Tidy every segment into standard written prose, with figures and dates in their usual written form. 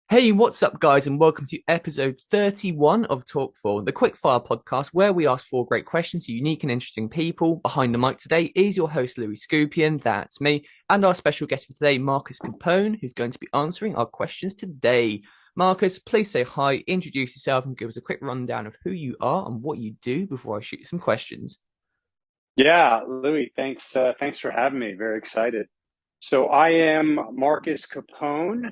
Hey, what's up, guys, and welcome to episode 31 of Talk4, the quickfire podcast where we ask four great questions to unique and interesting people. Behind the mic today is your host, Louis Skupien, that's me, and our special guest for today, Marcus Capone, who's going to be answering our questions today. Marcus, please say hi, introduce yourself, and give us a quick rundown of who you are and what you do before I shoot you some questions. Yeah, Louis, thanks for having me. Very excited. So I am Marcus Capone,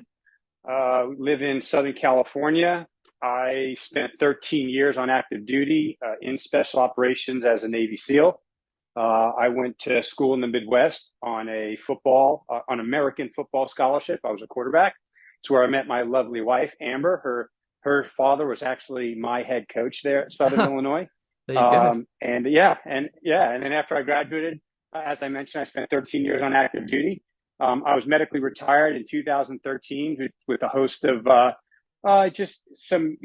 live in Southern California. I spent 13 years on active duty in special operations as a Navy SEAL. I went to school in the Midwest on on American football scholarship. I was a quarterback. It's where I met my lovely wife, Amber. Her father was actually my head coach there at Southern Illinois. There you go. And then after I graduated, as I mentioned, I spent 13 years on active duty. I was medically retired in 2013 with a host of just some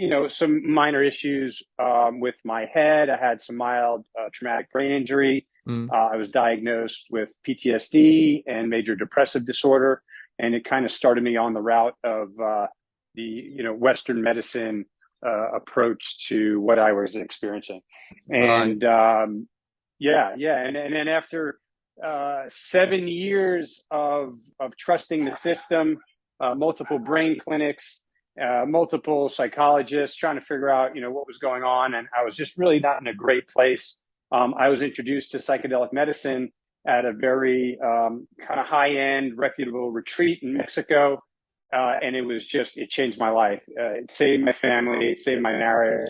minor issues with my head. I had some mild traumatic brain injury. Mm, I was diagnosed with PTSD and major depressive disorder, and it kind of started me on the route of the Western medicine approach to what I was experiencing. right. And and then after 7 years of trusting the system, multiple brain clinics, multiple psychologists trying to figure out what was going on, and I was just really not in a great place. I was introduced to psychedelic medicine at a very kind of high end, reputable retreat in Mexico. And it changed my life. It saved my family, it saved my marriage,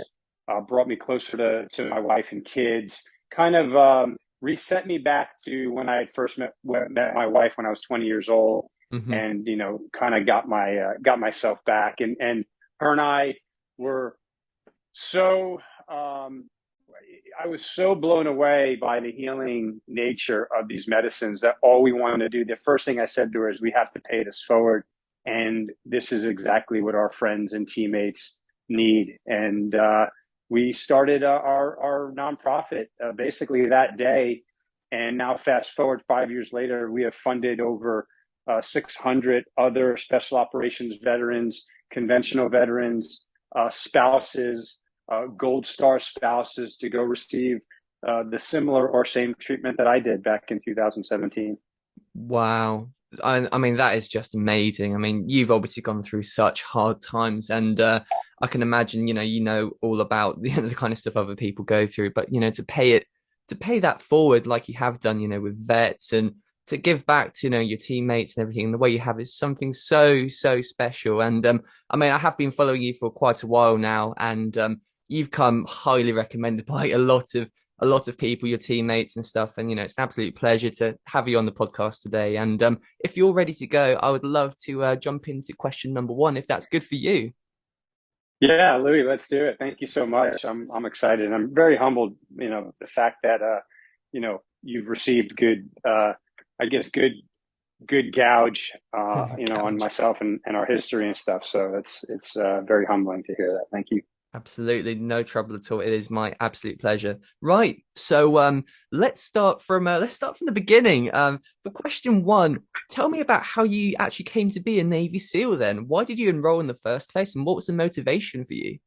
brought me closer to my wife and kids, kind of reset me back to when I had first met my wife when I was 20 years old, Hmm. and kind of got myself back. And her and I were so I was so blown away by the healing nature of these medicines that all we wanted to do, the first thing I said to her is, we have to pay this forward. And this is exactly what our friends and teammates need. And we started our nonprofit basically that day. And now, fast forward 5 years later, we have funded over 600 other special operations veterans, conventional veterans, spouses, Gold Star spouses to go receive the similar or same treatment that I did back in 2017. Wow. I mean, that is just amazing. I mean, you've obviously gone through such hard times, and I can imagine, you know all about the kind of stuff other people go through, but to pay that forward like you have done, with vets and to give back to, your teammates and everything, and the way you have is something so, so special. And I mean, I have been following you for quite a while now, and you've come highly recommended by a lot of people, your teammates and stuff. And, it's an absolute pleasure to have you on the podcast today. And if you're ready to go, I would love to jump into question number one, if that's good for you. Yeah, Louis, let's do it. Thank you so much. I'm excited. I'm very humbled, the fact that you've received good I guess good gouge on Gouge. myself and our history and stuff. So it's very humbling to hear that. Thank you. Absolutely, no trouble at all. It is my absolute pleasure. Right, so let's start from the beginning. For question one, tell me about how you actually came to be a Navy SEAL. Then, why did you enroll in the first place, and what was the motivation for you?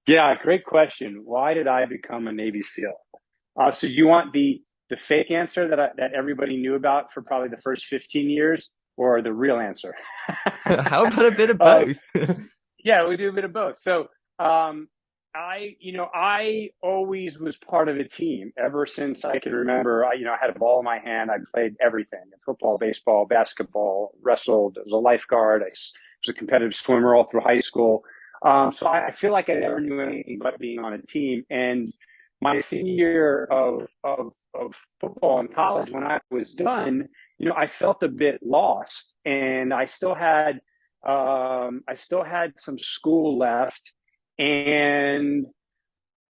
Yeah, great question. Why did I become a Navy SEAL? So you want the fake answer that everybody knew about for probably the first 15 years, or the real answer? How about a bit of uh, both? yeah, we do a bit of both. So um, I always was part of a team ever since I could remember. I had a ball in my hand. I played everything: football, baseball, basketball, wrestled. I was a lifeguard. I was a competitive swimmer all through high school. So I feel like I never knew anything but being on a team. And my senior year of football in college, when I was done, I felt a bit lost, and I still had some school left, and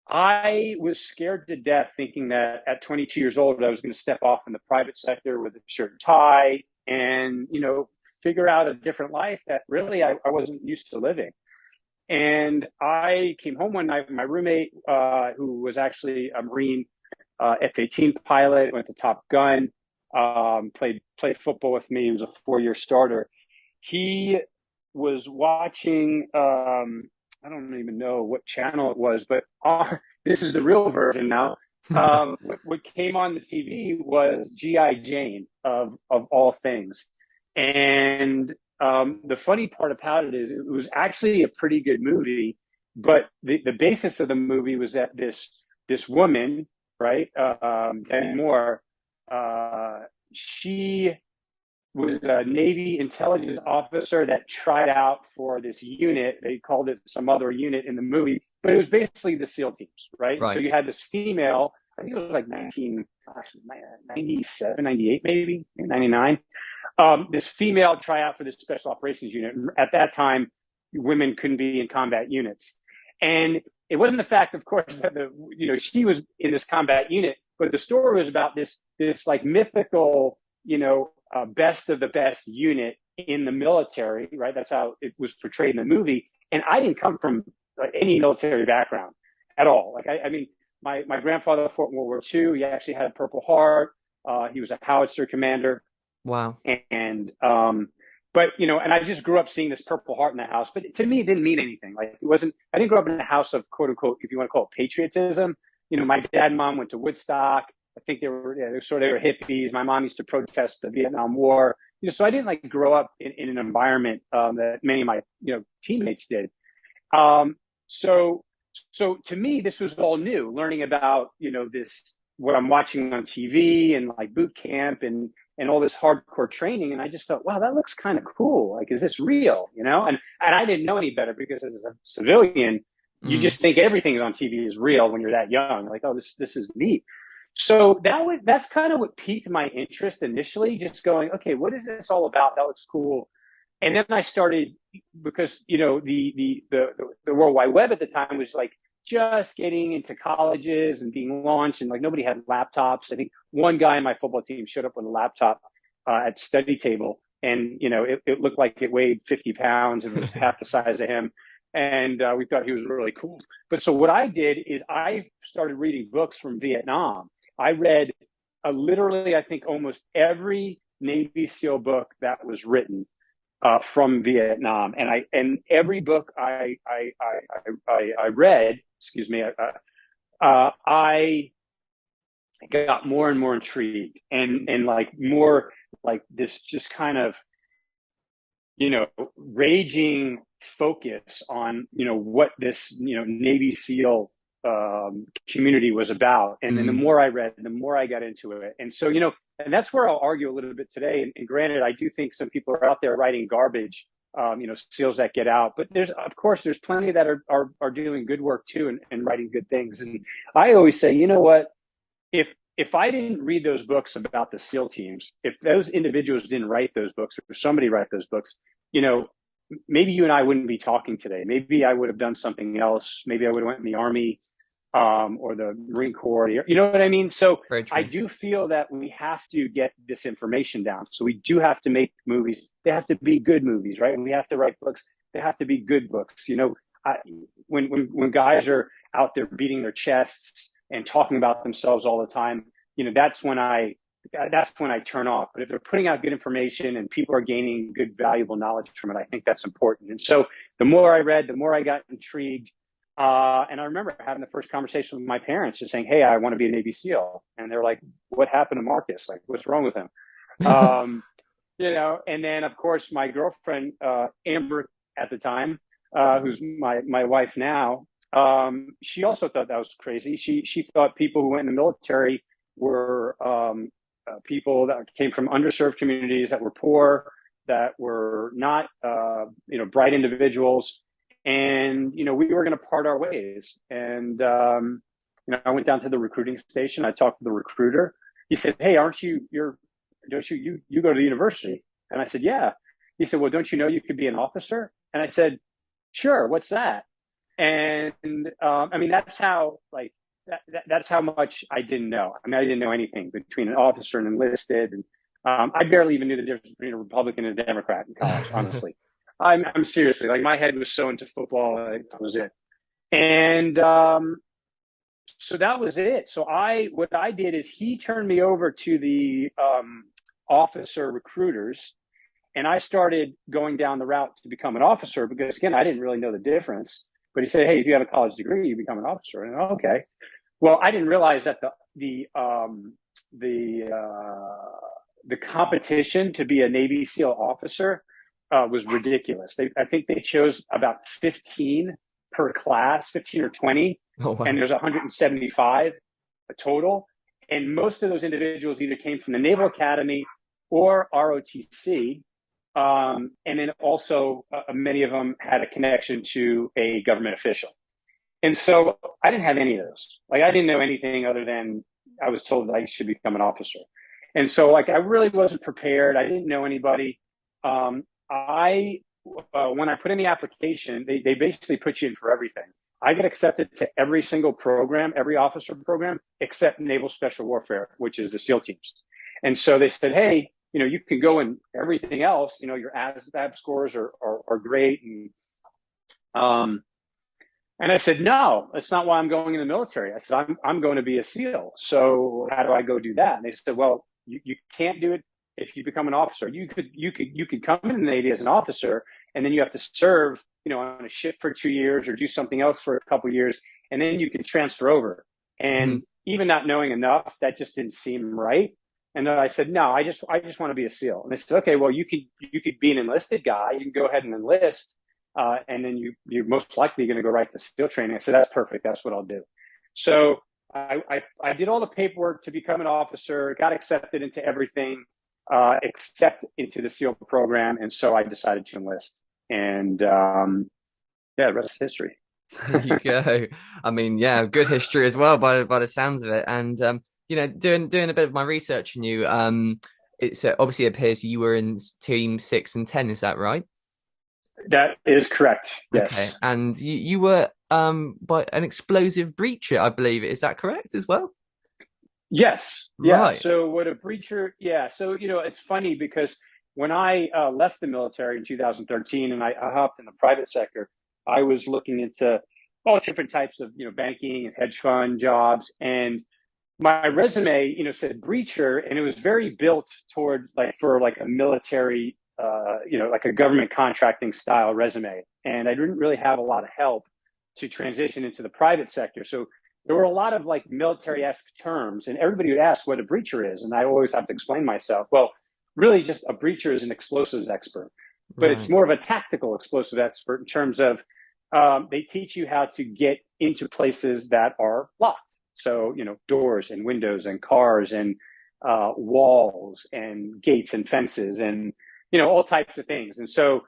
I was scared to death, thinking that at 22 years old, I was going to step off in the private sector with a shirt and tie and, figure out a different life that really I wasn't used to living. And I came home one night. My roommate, who was actually a Marine F-18 pilot, went to Top Gun, played football with me. He was a 4-year starter. He was watching, I don't even know what channel it was, but this is the real version now. What came on the TV was G.I. Jane, of all things. And the funny part about it is it was actually a pretty good movie, but the basis of the movie was that this woman, right, Demi Moore, she was a Navy intelligence officer that tried out for this unit. They called it some other unit in the movie, but it was basically the SEAL teams, right? So you Right. had this female, I think it was like 1997, 98, maybe 99. This female try out for this special operations unit. At that time, women couldn't be in combat units. And it wasn't the fact, of course, that she was in this combat unit, but the story was about this like mythical, best of the best unit in the military, right? That's how it was portrayed in the movie. And I didn't come from any military background at all. Like, I mean, my grandfather fought in World War II. He actually had a Purple Heart. He was a howitzer commander. Wow. And but and I just grew up seeing this Purple Heart in the house, but to me it didn't mean anything. Like, it wasn't, I didn't grow up in a house of quote unquote, if you want to call it patriotism. My dad and mom went to Woodstock. I think they were, they were hippies. My mom used to protest the Vietnam War. So I didn't like grow up in an environment that many of my teammates did. Um, so so to me, this was all new, learning about this, what I'm watching on TV and like boot camp and all this hardcore training. And I just thought, wow, that looks kind of cool. Like, is this real? And I didn't know any better, because as a civilian, you Mm. just think everything on TV is real when you're that young. Like, oh, this is neat. So that's kind of what piqued my interest initially, just going, okay, what is this all about? That looks cool. And then I started, because the World Wide Web at the time was like just getting into colleges and being launched, and like nobody had laptops. I think one guy in my football team showed up with a laptop at study table, and it looked like it weighed 50 pounds and was half the size of him. And we thought he was really cool. But so what I did is I started reading books from Vietnam. I read literally, I think, almost every Navy SEAL book that was written from Vietnam, and every book I read, excuse me, I got more and more intrigued, and like more like this just kind of raging focus on what this Navy SEAL community was about. And then the Mm. more I read, the more I got into it. And so and that's where I'll argue a little bit today. And granted, I do think some people are out there writing garbage, SEALs that get out. But there's plenty that are doing good work too, and writing good things. And I always say, you know what, if I didn't read those books about the SEAL teams, if those individuals didn't write those books, or somebody write those books, maybe you and I wouldn't be talking today. Maybe I would have done something else. Maybe I would have went in the Army, or the Marine Corps. You know what I mean? So Very I true. do feel that we have to get this information down. So we do have to make movies. They have to be good movies, right? And we have to write books. They have to be good books. I, when guys are out there beating their chests and talking about themselves all the time, that's when I turn off. But if they're putting out good information and people are gaining good, valuable knowledge from it, I think that's important. And so the more I read, the more I got intrigued. And I remember having the first conversation with my parents, just saying, "Hey, I want to be a Navy SEAL." And they're like, "What happened to Marcus? Like, what's wrong with him?" Um, and then of course my girlfriend, Amber at the time, who's my wife now, she also thought that was crazy. She thought people who went in the military were people that came from underserved communities, that were poor, that were not bright individuals, and we were going to part our ways. And I went down to the recruiting station. I talked to the recruiter. He said, "Hey, aren't you don't you go to the university?" And I said, "Yeah." He said, "Well, don't you know you could be an officer?" And I said, "Sure, what's that?" And I mean, that's how that's how much I didn't know. I mean, I didn't know anything between an officer and enlisted, and I barely even knew the difference between a Republican and a Democrat in college. Honestly, I'm seriously, like, my head was so into football, that was it. And so that was it. So what I did is he turned me over to the officer recruiters, And I started going down the route to become an officer because, again, I didn't really know the difference. But he said, "Hey, if you have a college degree, you become an officer." And okay, well, I didn't realize that the the competition to be a Navy SEAL officer was ridiculous. I think they chose about 15 per class, 15 or 20, Oh and wow. there's 175 total. And most of those individuals either came from the Naval Academy or ROTC. And then also, many of them had a connection to a government official. And so I didn't have any of those. Like, I didn't know anything other than I was told that I should become an officer. And so, like, I really wasn't prepared. I didn't know anybody. I When I put in the application, they basically put you in for everything. I get accepted to every single program, every officer program, except Naval Special Warfare, which is the SEAL teams. And so they said, "Hey, you can go in everything else. Your ASVAB scores are great." Um, and I said, "No, that's not why I'm going in the military." I said, I'm going to be a SEAL. So how do I go do that?" And they said, "Well, you can't do it if you become an officer. You could come in the Navy as an officer, and then you have to serve, on a ship for 2 years or do something else for a couple of years, and then you can transfer over." Mhm. And even not knowing enough, that just didn't seem right. And then I said, "No, I just want to be a SEAL." And they said, "Okay, well, you could be an enlisted guy. You can go ahead and enlist, and then you're most likely going to go right to SEAL training." I said, "That's perfect. That's what I'll do." So I did all the paperwork to become an officer, got accepted into everything except into the SEAL program, and so I decided to enlist. And yeah, the rest is history. There you go. I mean, yeah, good history as well by the sounds of it. And doing a bit of my research on you, it's obviously appears you were in team 6 and 10. Is that right? That is correct. Okay, Yes. and you were by an explosive breacher, I believe. Is that correct as well? Yes. Yeah. Right. So what a breacher. Yeah. So it's funny because when I left the military in 2013 and I hopped in the private sector, I was looking into all different types of banking and hedge fund jobs, and my resume said breacher, and it was very built toward like for like a military, like a government contracting style resume, and I didn't really have a lot of help to transition into the private sector. So there were a lot of like military-esque terms, and everybody would ask what a breacher is, and I always have to explain myself. Well, really, just a breacher is an explosives expert, but it's Right. more of a tactical explosive expert in terms of they teach you how to get into places that are locked. So, doors and windows and cars and walls and gates and fences and, all types of things. And so,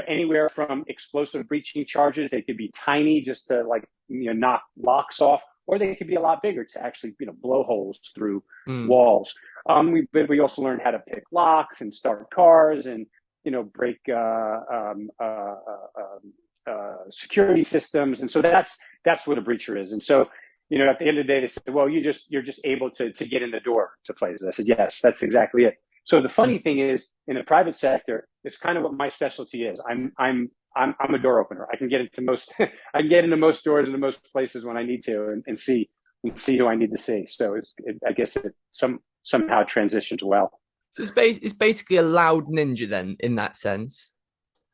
anywhere from explosive breaching charges, they could be tiny just to like, knock locks off, or they could be a lot bigger to actually, blow holes through Mm. walls. We also learned how to pick locks and start cars and, break security systems. And so that's what a breacher is. And so, at the end of the day, they said, "Well, you're just able to get in the door to places." I said, "Yes, that's exactly it." So the funny thing is, in the private sector, it's kind of what my specialty is. I'm a door opener. I can get into most I can get into most doors into most places when I need to, and see who I need to see. So I guess it somehow transitions well. So it's basically a loud ninja then in that sense.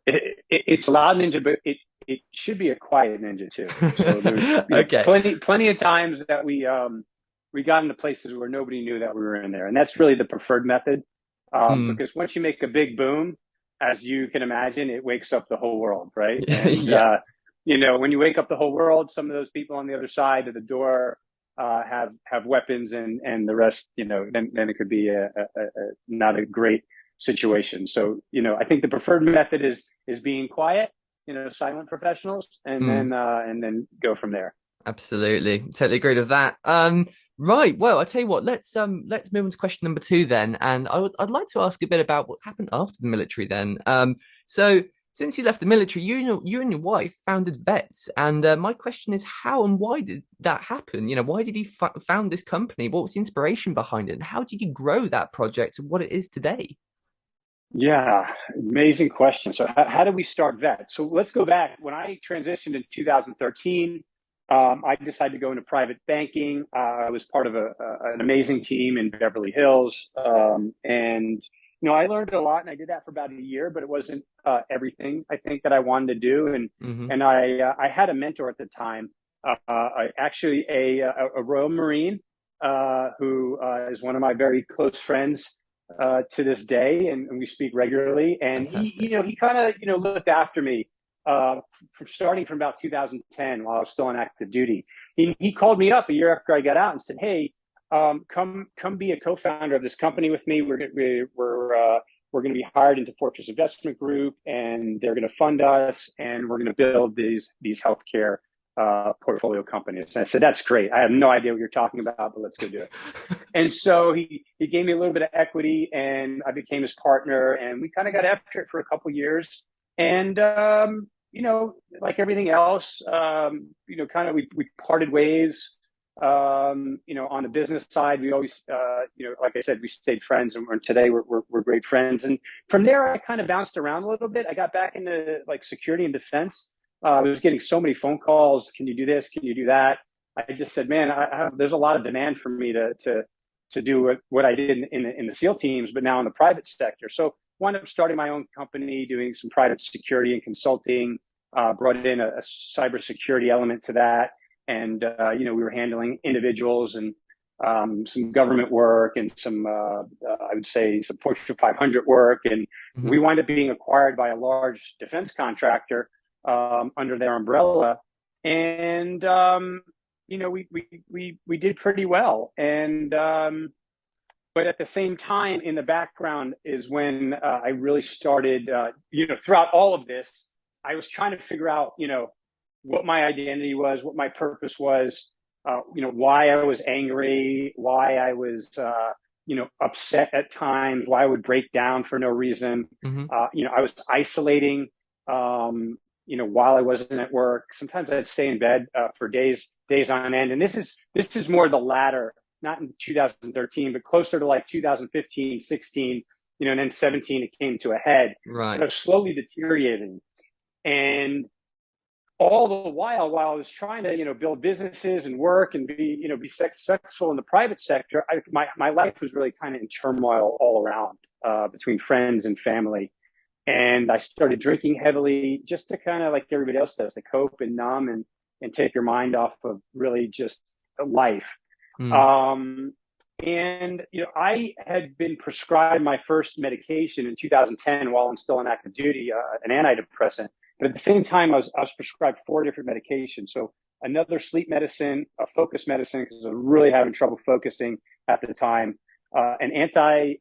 It's a loud ninja, but it should be a quiet ninja too. So there's Okay. plenty of times that we got into places where nobody knew that we were in there, and that's really the preferred method, Mm. because once you make a big boom, as you can imagine, it wakes up the whole world, right? And Yeah. when you wake up the whole world, some of those people on the other side of the door have weapons, and the rest, then it could be not a great situation. So I think the preferred method is being quiet, silent professionals, and Mm. then go from there. Absolutely. Totally agree with that. Right. Well, I tell you what, let's move on to question number two then. And I'd like to ask a bit about what happened after the military then. So since you left the military, you and your wife founded Vets. And my question is how and why did that happen? Why did you found this company? What was the inspiration behind it? And how did you grow that project to what it is today? Yeah, amazing question. So how did we start that? So let's go back. When I transitioned in 2013, I decided to go into private banking. I was part of an amazing team in Beverly Hills, and I learned a lot, and I did that for about a year, but it wasn't everything I think that I wanted to do. And Hmm. I had a mentor at the time, actually a Royal Marine who is one of my very close friends to this day, and we speak regularly. And Fantastic. he kind of looked after me uh, starting from about 2010 while I was still on active duty. He called me up a year after I got out and said, "Hey, come be a co-founder of this company with me. We're going to be hired into Fortress Investment Group, and they're going to fund us, and we're going to build these healthcare portfolio companies." And I said, "That's great. I have no idea what you're talking about, but let's go do it." And so he gave me a little bit of equity, and I became his partner, and we kind of got after it for a couple of years. And like everything else, kind of we parted ways. On the business side, we always, like I said, we stayed friends, and today we're great friends. And from there, I kind of bounced around a little bit. I got back into like security and defense. I was getting so many phone calls. Can you do this? Can you do that? I just said, man, there's a lot of demand for me to do what I did in the SEAL teams, but now in the private sector. So wound up starting my own company, doing some private security and consulting. Brought in a cybersecurity element to that, and we were handling individuals and some government work and some I would say some Fortune 500 work, and Hmm. we wind up being acquired by a large defense contractor under their umbrella, and we did pretty well, and but at the same time, in the background is when I really started. Throughout all of this, I was trying to figure out, what my identity was, what my purpose was, why I was angry, why I was, upset at times, why I would break down for no reason. Hmm. I was isolating, while I wasn't at work. Sometimes I'd stay in bed for days on end. And this is more the latter, not in 2013, but closer to like 2015, 16, and then 17, it came to a head. But Right. I was slowly deteriorating. And all the while I was trying to, build businesses and work and be successful in the private sector, my life was really kind of in turmoil all around, between friends and family. And I started drinking heavily just to kind of like everybody else does, to cope and numb and take your mind off of really just life. Mm. Um, and I had been prescribed my first medication in 2010 while I'm still on active duty, an antidepressant. But at the same time, I was prescribed four different medications. So another sleep medicine, a focus medicine because I was really having trouble focusing at the time, an anti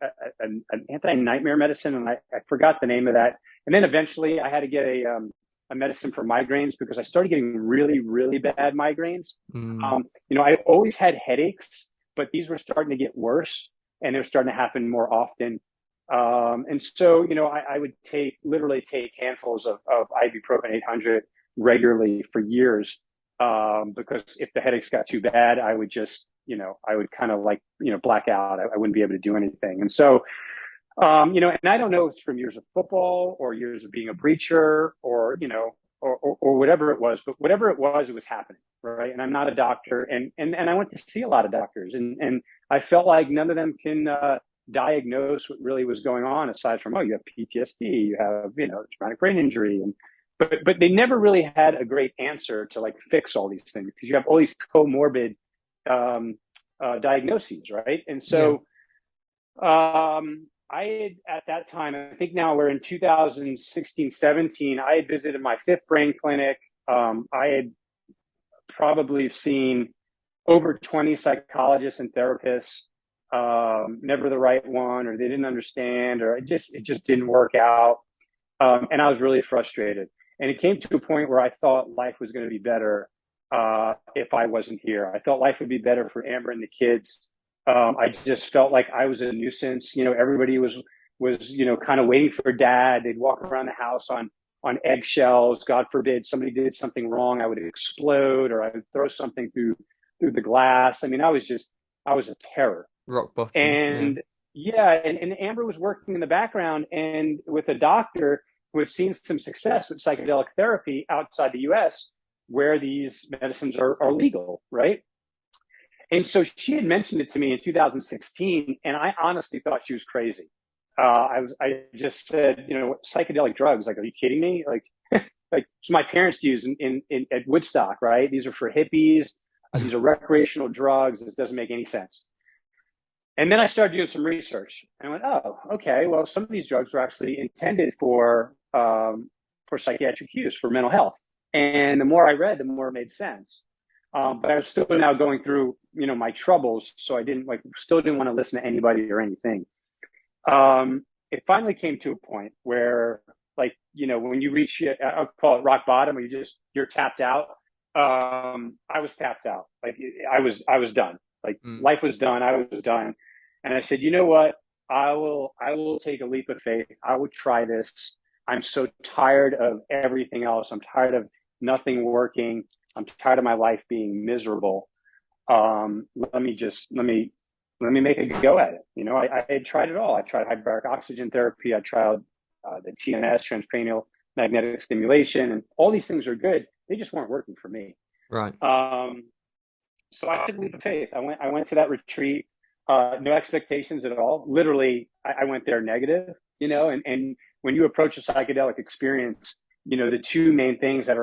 nightmare medicine, and I forgot the name of that. And then eventually, I had to get a medicine for migraines because I started getting really really bad migraines. Mm. I always had headaches, but these were starting to get worse, and they were starting to happen more often. And so, I would literally take handfuls of ibuprofen 800 regularly for years, because if the headaches got too bad, I would just, I would kind of like, black out. I wouldn't be able to do anything. And so, and I don't know if it's from years of football or years of being a preacher or, or whatever it was, but whatever it was happening. Right. And I'm not a doctor. And I went to see a lot of doctors, and I felt like none of them can, diagnose what really was going on aside from, oh, you have PTSD, you have, traumatic brain injury. But they never really had a great answer to like fix all these things because you have all these comorbid um, diagnoses. Right. And Yeah. so, I had at that time, I think now we're in 2016, 17, I had visited my fifth brain clinic. I had probably seen over 20 psychologists and therapists, never the right one, or they didn't understand, or it just didn't work out. And I was really frustrated. And it came to a point where I thought life was going to be better if I wasn't here. I thought life would be better for Amber and the kids. I just felt like I was a nuisance. Everybody was kind of waiting for dad. They'd walk around the house on eggshells. God forbid somebody did something wrong, I would explode, or I would throw something through the glass. I mean, I was a terror. Rock bottom. Yeah. And yeah, and Amber was working in the background and with a doctor who had seen some success with psychedelic therapy outside the US where these medicines are legal, right? And so she had mentioned it to me in 2016, and I honestly thought she was crazy. I just said, psychedelic drugs. Like, are you kidding me? Like so my parents used in at Woodstock, right? These are for hippies. These are recreational drugs. This doesn't make any sense. And then I started doing some research, and I went, oh, okay. Well, some of these drugs were actually intended for psychiatric use, for mental health. And the more I read, the more it made sense. But I was still now going through, my troubles, so I didn't still didn't want to listen to anybody or anything. It finally came to a point where, when you reach, I'll call it rock bottom, where you're tapped out. I was tapped out. Like I was done. Like Mm. life was done. I was done. And I said, you know what? I will take a leap of faith. I will try this. I'm so tired of everything else. I'm tired of nothing working. I'm tired of my life being miserable. Let me make a go at it. I had tried it all. I tried hyperbaric oxygen therapy. I tried the TMS, transcranial magnetic stimulation, and all these things are good. They just weren't working for me. Right. Um, so I took a leap of faith. I went to that retreat, no expectations at all. Literally, I went there negative, and when you approach a psychedelic experience, the two main things that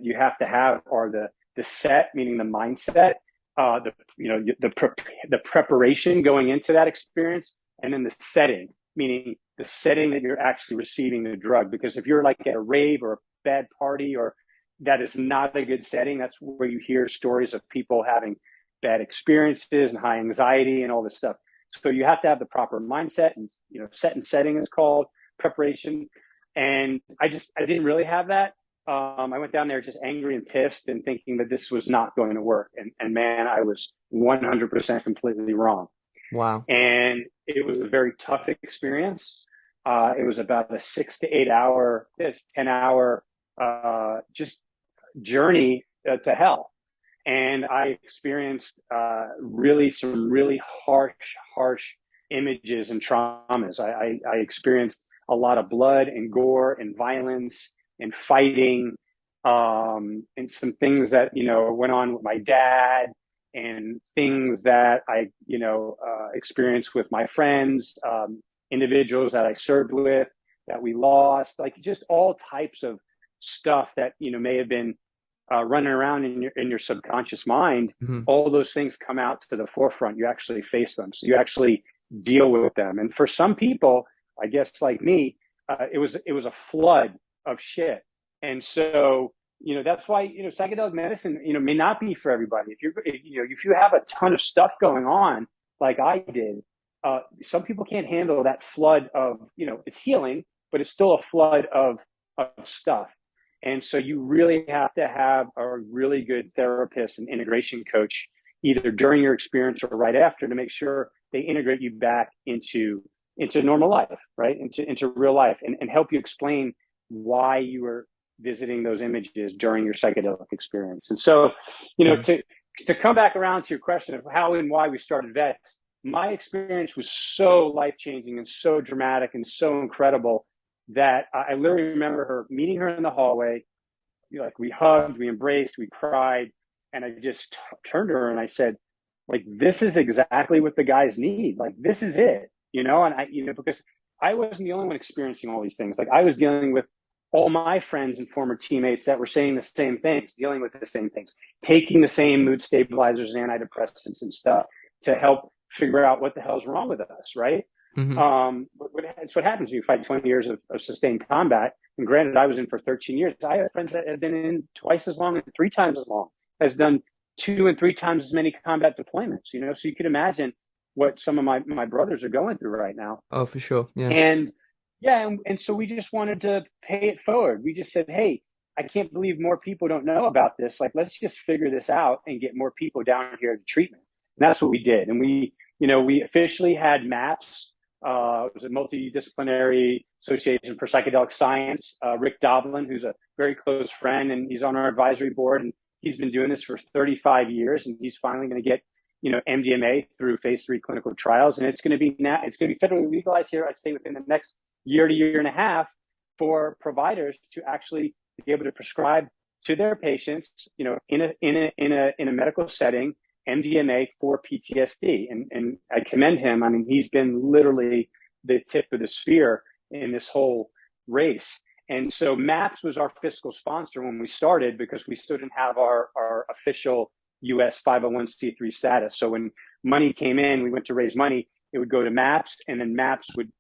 you have to have are the set, meaning the mindset, the preparation going into that experience, and then the setting, meaning the setting that you're actually receiving the drug. Because if you're like at a rave or a bad party, or that is not a good setting, that's where you hear stories of people having bad experiences and high anxiety and all this stuff. So you have to have the proper mindset, and set and setting is called preparation. And I didn't really have that. I went down there just angry and pissed and thinking that this was not going to work. And man, I was 100% completely wrong. Wow. And it was a very tough experience. It was about a 6 to 8 hour, 10 hour, just journey to hell. And I experienced some really harsh images and traumas. I experienced a lot of blood and gore and violence and fighting, and some things that went on with my dad, and things that I experienced with my friends, individuals that I served with that we lost, like just all types of stuff that may have been running around in your subconscious mind. Hmm. All those things come out to the forefront. You actually face them, so you actually deal with them. And for some people, I guess like me, it was a flood of shit. And so that's why psychedelic medicine may not be for everybody. If you have a ton of stuff going on like I did, some people can't handle that flood of it's healing, but it's still a flood of stuff. And so you really have to have a really good therapist and integration coach, either during your experience or right after, to make sure they integrate you back into normal life, right? Into real life, and help you explain why you were visiting those images during your psychedelic experience. And so, Mm. to come back around to your question of how and why we started Vets, my experience was so life-changing and so dramatic and so incredible that I literally remember meeting her in the hallway. Like, we hugged, we embraced, we cried, and I just turned to her and I said, like, this is exactly what the guys need. Like, this is it, And because I wasn't the only one experiencing all these things. Like, I was dealing with all my friends and former teammates that were saying the same things, dealing with the same things, taking the same mood stabilizers and antidepressants and stuff to help figure out what the hell's wrong with us, right? Hmm. It's what happens when you fight 20 years of sustained combat. And granted, I was in for 13 years. I have friends that have been in twice as long and 3 times as long, has done 2 and 3 times as many combat deployments, So you can imagine what some of my brothers are going through right now. Oh, for sure. Yeah. And yeah, and so we just wanted to pay it forward. We just said, hey, I can't believe more people don't know about this. Like, let's just figure this out and get more people down here to treatment. And that's what we did. And we officially had MAPS. It was a multidisciplinary association for psychedelic science. Rick Doblin, who's a very close friend, and he's on our advisory board, and he's been doing this for 35 years, and he's finally going to get MDMA through phase 3 clinical trials, and it's going to be federally legalized here, I'd say, within the next year to year and a half, for providers to actually be able to prescribe to their patients, in a medical setting, MDMA for PTSD. And I commend him. I mean, he's been literally the tip of the spear in this whole race. And so MAPS was our fiscal sponsor when we started, because we still didn't have our official US 501c3 status. So when money came in, we went to raise money, it would go to MAPS, and then MAPS would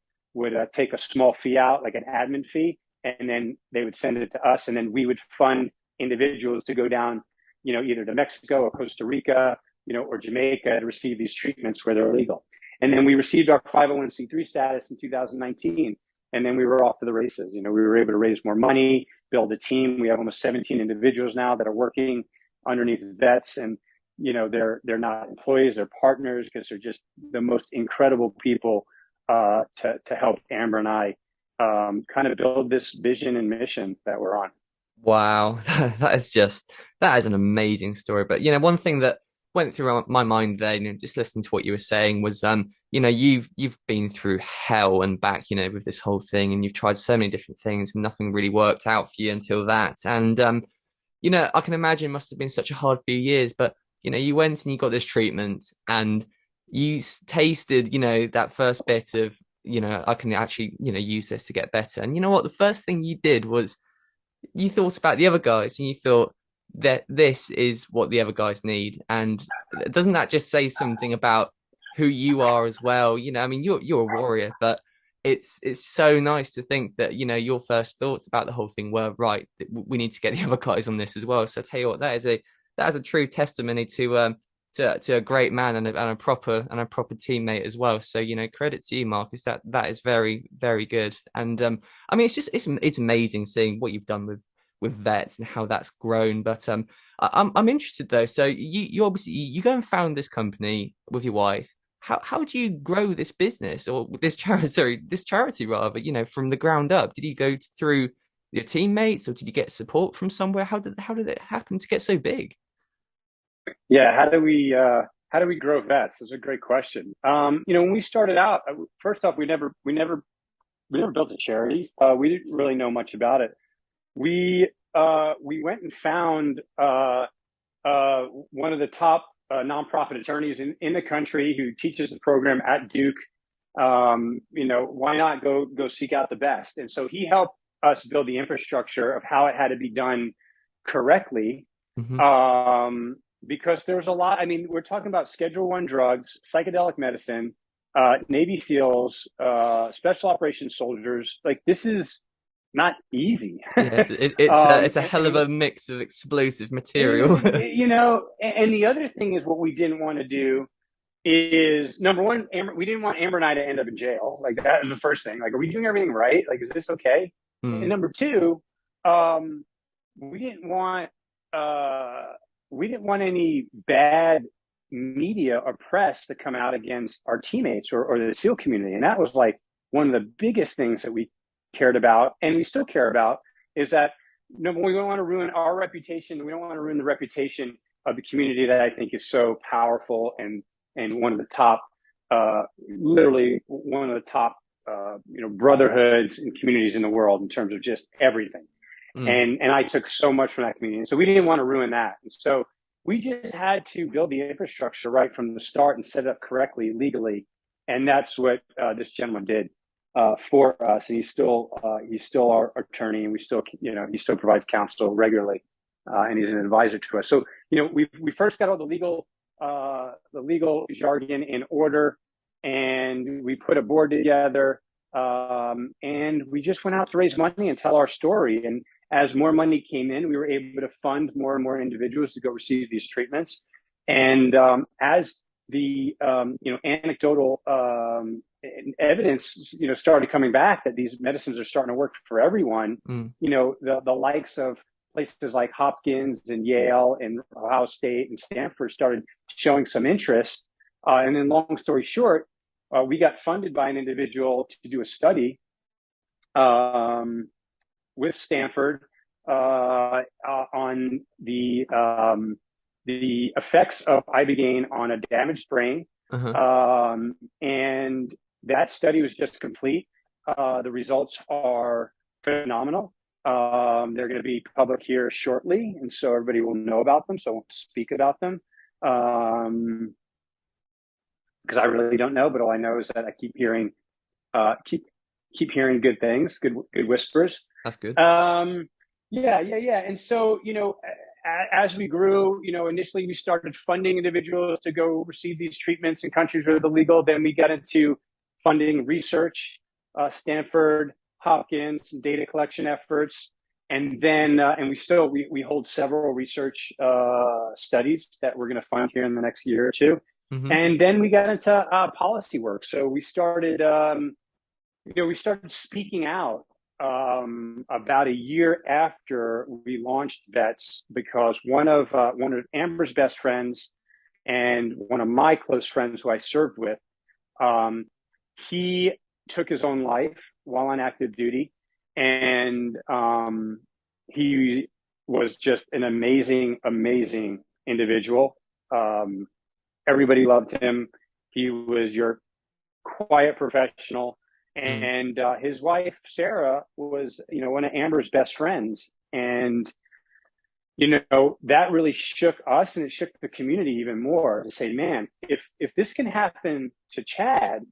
take a small fee out, like an admin fee, and then they would send it to us, and then we would fund individuals to go down, either to Mexico or Costa Rica, or Jamaica, to receive these treatments where they're legal. And then we received our 501c3 status in 2019, and then we were off to the races. We were able to raise more money, build a team. We have almost 17 individuals now that are working underneath vets, and they're not employees, they're partners, because they're just the most incredible people to help Amber and I kind of build this vision and mission that we're on. Wow, that is an amazing story. But one thing that went through my mind then, and just listening to what you were saying, was you've been through hell and back, with this whole thing, and you've tried so many different things, and nothing really worked out for you until that. And I can imagine it must have been such a hard few years, but you went and you got this treatment, and you tasted, that first bit of, I can actually, use this to get better. And you know what? The first thing you did was you thought about the other guys, and you thought that this is what the other guys need. And doesn't that just say something about who you are as well? I mean, you're a warrior, but it's so nice to think that your first thoughts about the whole thing were, right, we need to get the other guys on this as well. So I tell you what, that is a true testimony to a great man, and a proper teammate as well. So credit to you, Marcus. That is very, very good. And I mean, it's amazing seeing what you've done with vets and how that's grown. But I'm interested though. So you obviously you go and found this company with your wife. How do you grow this business, or this charity rather, from the ground up? Did you go through your teammates, or did you get support from somewhere? How did it happen to get so big? Yeah, how do we grow vets? That's a great question. When we started out, first off, we never built a charity. We didn't really know much about it. We went and found one of the top nonprofit attorneys in the country, who teaches the program at Duke. Why not go seek out the best? And so he helped us build the infrastructure of how it had to be done correctly. Hmm. Because there was a lot. I mean, we're talking about Schedule I drugs, psychedelic medicine, Navy SEALs, special operations soldiers. Like, this is not easy. Yes, it's a hell of and a mix of explosive material. and the other thing is, what we didn't want to do is, number one, we didn't want Amber and I to end up in jail. Like, that was the first thing. Like, are we doing everything right? Like, is this okay? And Mm, number two, um, we didn't want any bad media or press to come out against our teammates or the SEAL community. And that was like one of the biggest things that we cared about, and we still care about, is that, number one, we don't want to ruin our reputation. We don't want to ruin the reputation of the community that I think is so powerful, and one of the top, literally one of the top, brotherhoods and communities in the world in terms of just everything. mm. And I took so much from that community. And so we didn't want to ruin that. And so we just had to build the infrastructure right from the start and set it up correctly, legally. And that's what this gentleman did for us. And he's still our attorney, and he still provides counsel regularly, and he's an advisor to us. So we first got all the legal jargon in order, and we put a board together, and we just went out to raise money and tell our story. And as more money came in, we were able to fund more and more individuals to go receive these treatments. And as the anecdotal evidence started coming back that these medicines are starting to work for everyone, Mm. the likes of places like Hopkins and Yale and Ohio State and Stanford started showing some interest. And then, long story short, we got funded by an individual to do a study with Stanford on the effects of ibogaine on a damaged brain. Uh-huh. And that study was just complete. The results are phenomenal. They're going to be public here shortly, and so everybody will know about them. So I won't speak about them because I really don't know. But all I know is that I keep hearing keep hearing good things, good whispers. That's good. Um, yeah. And so, as we grew, initially we started funding individuals to go receive these treatments in countries where they're legal. Then we got into funding research, Stanford, Hopkins, data collection efforts. And then, and we hold several research studies that we're going to fund here in the next year or two. Hmm. And then we got into policy work. So we started speaking out about a year after we launched Vets, because one of Amber's best friends and one of my close friends who I served with, um, he took his own life while on active duty, and he was just an amazing individual. Um, Everybody loved him. He was your quiet professional, Mm. and his wife Sarah was, one of Amber's best friends, and that really shook us, and it shook the community even more to say, man, if this can happen to Chad,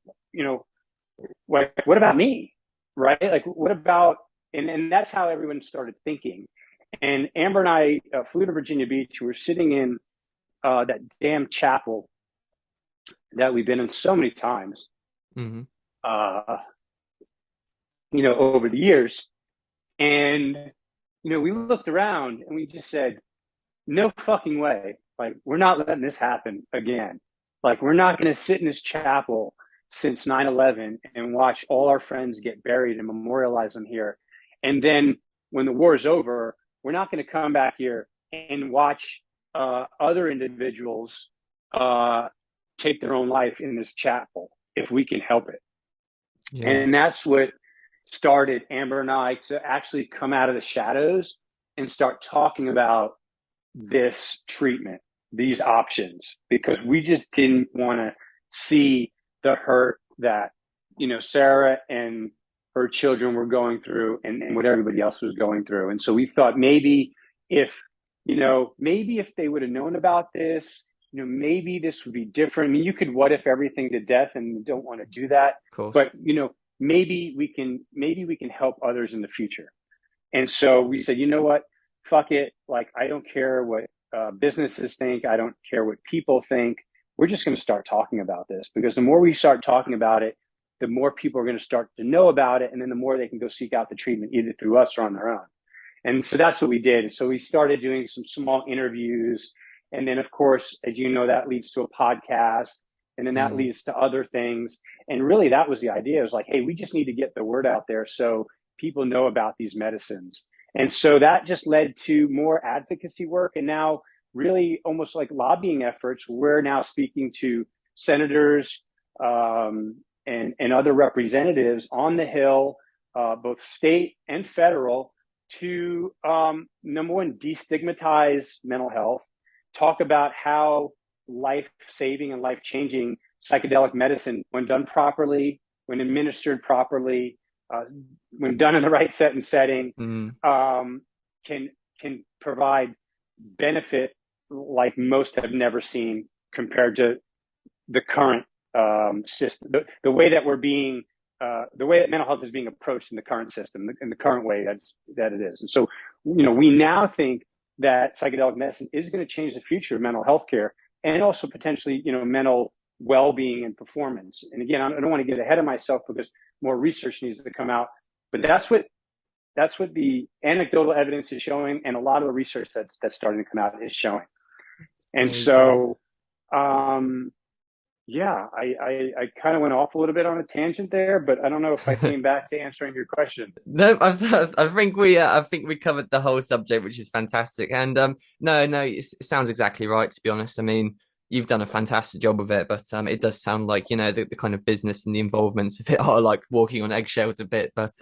what about me, right? Like, what about, and that's how everyone started thinking. And Amber and I flew to Virginia Beach. We were sitting in that damn chapel that we've been in so many times, Hmm. uh, over the years. And, we looked around and we just said, no fucking way. Like, we're not letting this happen again. Like, we're not going to sit in this chapel since 9/11 and watch all our friends get buried and memorialize them here. And then when the war is over, we're not going to come back here and watch other individuals take their own life in this chapel if we can help it. Yeah. And that's what started Amber and I to actually come out of the shadows and start talking about this treatment, these options, because we just didn't want to see the hurt that, Sarah and her children were going through, and what everybody else was going through. And so we thought if, maybe if they would have known about this, maybe this would be different. I mean, you could what if everything to death, and we don't want to do that. Of course. But, maybe we can help others in the future. And so we said, you know what? Fuck it. Like, I don't care what businesses think. I don't care what people think. We're just going to start talking about this, because the more we start talking about it, the more people are going to start to know about it. And then the more they can go seek out the treatment either through us or on their own. And so that's what we did. So we started doing some small interviews. And then, of course, as you know, that leads to a podcast. And then that Mm. leads to other things. And really, that was the idea. It was like, hey, we just need to get the word out there so people know about these medicines. And so that just led to more advocacy work. And now, really, almost like lobbying efforts, we're now speaking to senators and other representatives on the Hill, both state and federal, to number one, destigmatize mental health, talk about how life-saving and life-changing psychedelic medicine, when done properly, when administered properly, uh, when done in the right set and setting, Mm. um, can provide benefit like most have never seen compared to the current system, the way that we're being, the way that mental health is being approached in the current system, in the current way that it is. And so, we now think that psychedelic medicine is going to change the future of mental health care, and also potentially, mental well-being and performance. And again, I don't want to get ahead of myself because more research needs to come out, but that's what the anecdotal evidence is showing, and a lot of the research that's starting to come out is showing. And Amazing. so, yeah, I kind of went off a little bit on a tangent there, but I don't know if I came back to answering your question. No, I think we covered the whole subject, which is fantastic. And no, it sounds exactly right. To be honest, I mean, you've done a fantastic job of it, but it does sound like the kind of business and the involvements of it are like walking on eggshells a bit. But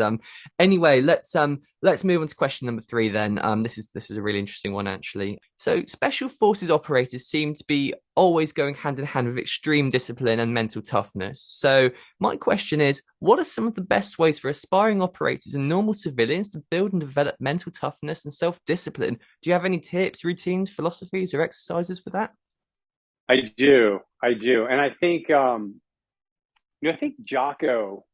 anyway, let's move on to question number three. Then this is a really interesting one actually. So special forces operators seem to be always going hand in hand with extreme discipline and mental toughness. So my question is, what are some of the best ways for aspiring operators and normal civilians to build and develop mental toughness and self-discipline? Do you have any tips, routines, philosophies, or exercises for that? I do, and I think I think Jocko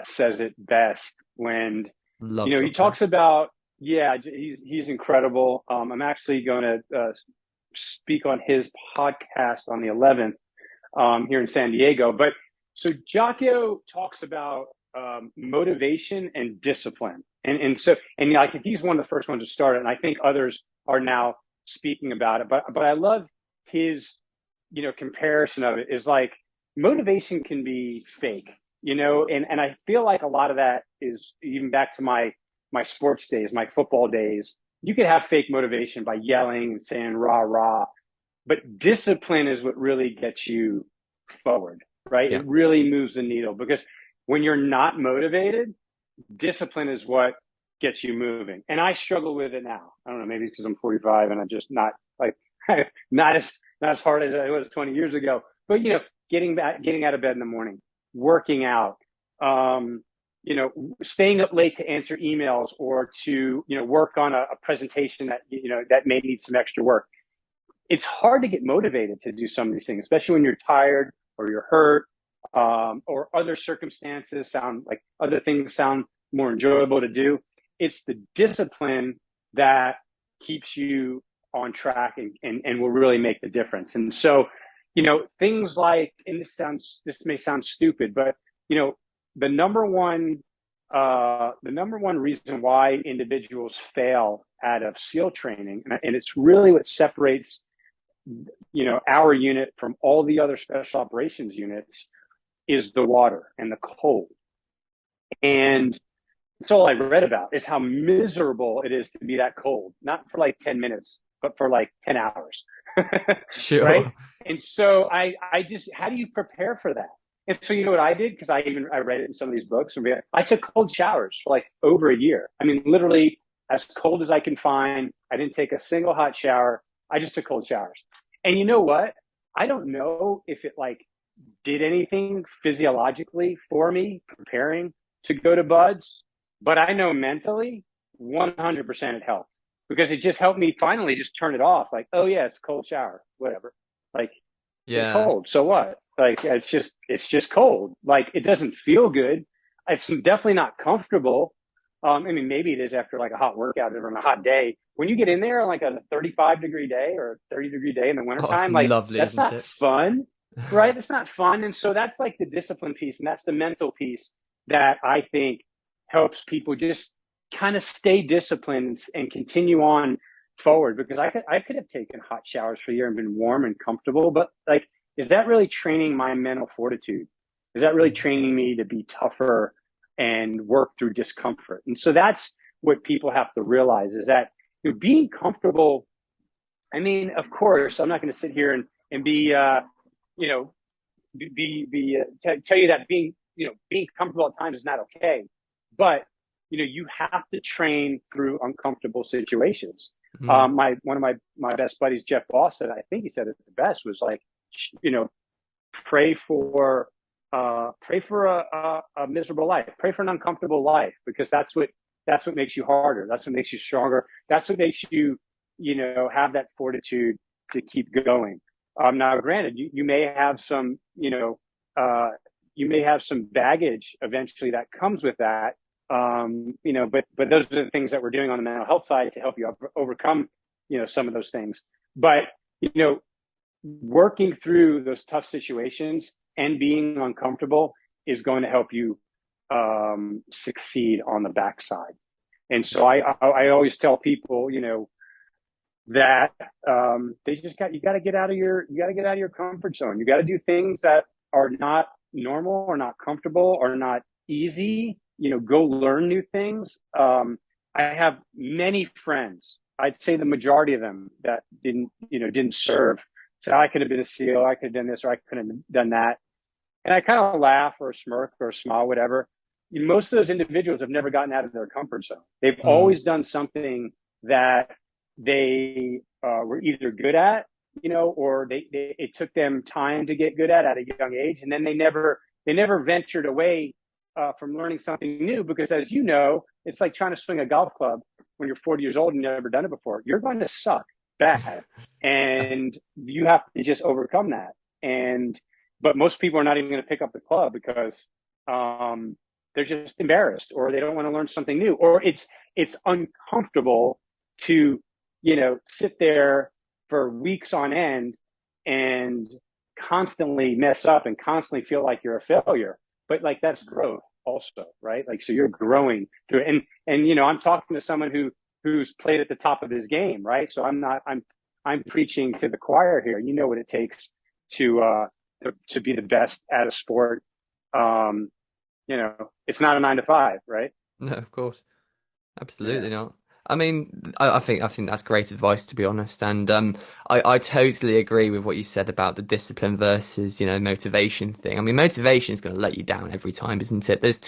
says it best when, Love he Dr. talks about, yeah, he's incredible. I'm actually going to speak on his podcast on the 11th here in San Diego. But so Jocko talks about motivation and discipline, and I think he's one of the first ones to start it, and I think others are now speaking about it. But I love his comparison of it is like motivation can be fake, and I feel like a lot of that is even back to my sports days, my football days. You could have fake motivation by yelling and saying rah rah, but discipline is what really gets you forward, right? Yeah. It really moves the needle because when you're not motivated, discipline is what gets you moving. And I struggle with it now. I don't know, maybe it's because I'm 45 and I'm just not like not as hard as I was 20 years ago. But getting out of bed in the morning, working out, staying up late to answer emails or to work on a presentation that may need some extra work. It's hard to get motivated to do some of these things, especially when you're tired or you're hurt, or other circumstances other things sound more enjoyable to do. It's the discipline that keeps you on track and will really make the difference. And so, things like, and this may sound stupid, but the number one reason why individuals fail out of SEAL training, and it's really what separates our unit from all the other special operations units, is the water and the cold. And that's all I read about is how miserable it is to be that cold, not for like 10 minutes, but for like 10 hours. Right. Sure. And so I just, how do you prepare for that? And so, what I did, because I read it in some of these books, I took cold showers for like over a year. I mean, literally as cold as I can find. I didn't take a single hot shower. I just took cold showers. And you know what? I don't know if it like did anything physiologically for me preparing to go to buds, but I know mentally 100% it helped because it just helped me finally just turn it off. Like, oh yeah, it's a cold shower, whatever. Like, it's Yeah. cold. So what? Like, it's just cold. Like, it doesn't feel good. It's definitely not comfortable. I mean, maybe it is after like a hot workout or on a hot day. When you get in there on like a 35-degree day or a 30-degree day in the Oh, it's wintertime, like lovely, that's isn't not it? fun, right? It's not fun. And so that's like the discipline piece. And that's the mental piece that I think helps people just kind of stay disciplined and continue on forward. Because I could have taken hot showers for a year and been warm and comfortable, but like, is that really training my mental fortitude? Is that really training me to be tougher and work through discomfort? And so that's what people have to realize is that being comfortable. I mean, of course, I'm not going to sit here and be, you know, tell you that being comfortable at times is not okay. But, you have to train through uncomfortable situations. Mm. One of my best buddies, Jeff Boss, said, I think he said it the best, was like, you know, pray for a miserable life, pray for an uncomfortable life, because that's what makes you harder. That's what makes you stronger. That's what makes you, have that fortitude to keep going. Now, granted, you may have some, you may have some baggage eventually that comes with that. But those are the things that we're doing on the mental health side to help you overcome, some of those things. But, working through those tough situations and being uncomfortable is going to help you succeed on the backside. And so I always tell people, that you got to get out of your comfort zone. You got to do things that are not normal or not comfortable or not easy. Go learn new things. I have many friends. I'd say the majority of them that didn't serve. So I could have been a SEAL. I could have done this or I could have done that. And I kind of laugh or smirk or smile, whatever. Most of those individuals have never gotten out of their comfort zone. They've Mm. always done something that they were either good at, or it took them time to get good at a young age, and then they never ventured away from learning something new. Because as you know, it's like trying to swing a golf club when you're 40 years old and you've never done it before. You're going to suck bad, and you have to just overcome that. But most people are not even going to pick up the club because they're just embarrassed, or they don't want to learn something new, or it's uncomfortable to, sit there for weeks on end and constantly mess up and constantly feel like you're a failure. But like, that's growth also, right? Like, so you're growing through it. And I'm talking to someone who's played at the top of his game, right? So I'm preaching to the choir here. You know what it takes to be the best at a sport. Um, it's not a 9 to 5, right? No, of course. Yeah. Absolutely not. I mean, I think that's great advice, to be honest, and I totally agree with what you said about the discipline versus motivation thing. I mean, motivation is going to let you down every time, isn't it? There's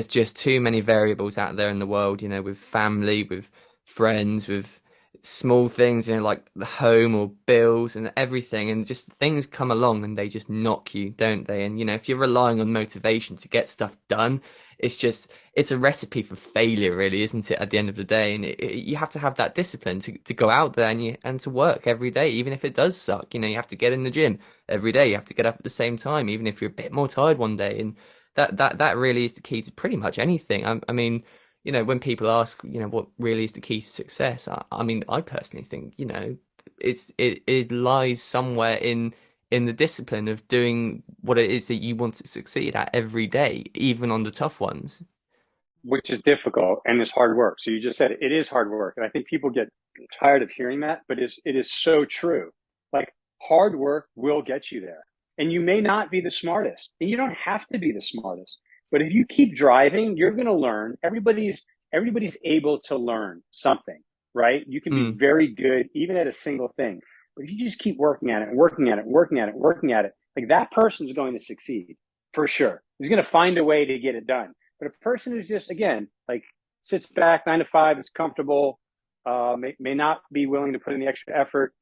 just too many variables out there in the world. With family, with friends, with small things, like the home or bills and everything, and just things come along and they just knock you, don't they? And if you're relying on motivation to get stuff done, it's a recipe for failure, really, isn't it? At the end of the day, and you have to have that discipline to go out there and to work every day, even if it does suck. You have to get in the gym every day. You have to get up at the same time, even if you're a bit more tired one day. And that really is the key to pretty much anything. I mean, when people ask, what really is the key to success, I mean, I personally think, it lies somewhere in the discipline of doing what it is that you want to succeed at every day, even on the tough ones. Which is difficult and is hard work. So you just said it is hard work. And I think people get tired of hearing that, but it is so true. Like, hard work will get you there. And you may not be the smartest, and you don't have to be the smartest. But if you keep driving, you're going to learn. Everybody's able to learn something, right? You can be Mm, very good even at a single thing. But if you just keep working at it and working at it, working at it, working at it, like, that person's going to succeed for sure. He's going to find a way to get it done. But a person who's just, again, like, sits back 9 to 5, is comfortable, may not be willing to put in the extra effort,